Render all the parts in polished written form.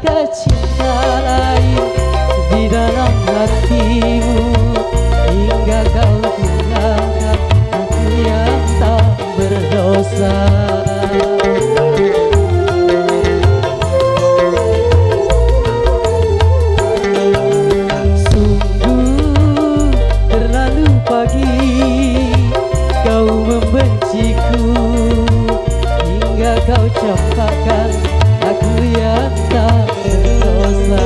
adakah cinta lain di dalam hatimu hingga kau tinggalkan aku yang tak berdosa. Sungguh terlalu pagi kau membenciku hingga kau campakkan aku yang tak berdosa.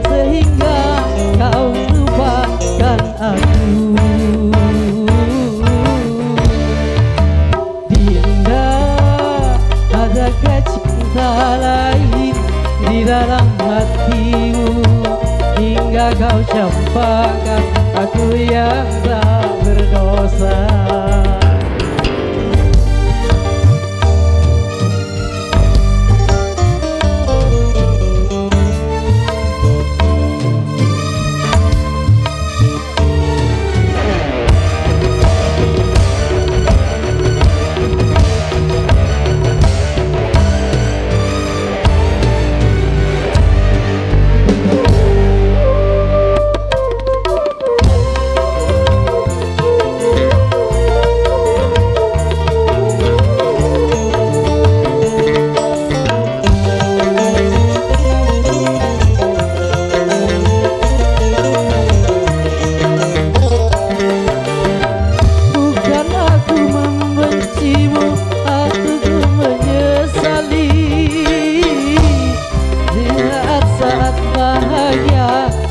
Sehingga kau lupakan aku. Dinda, adakah cinta lain di dalam hatimu hingga kau campakkan aku yang tak berdosa.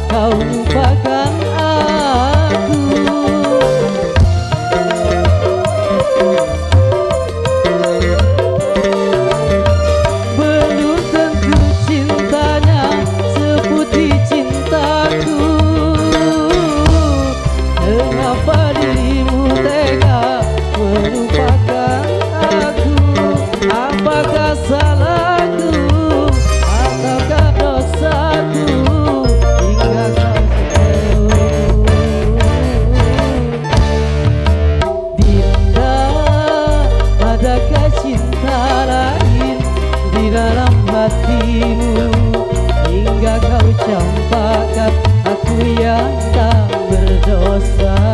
Kau lupakan aku. Belum tentu cintanya seputih cintaku. Mengapa dirimu tega melupakan aku? Apakah salahku ataukah dosaku? Adakah cinta lain di dalam hatimu hingga kau campakkan aku yang tak berdosa?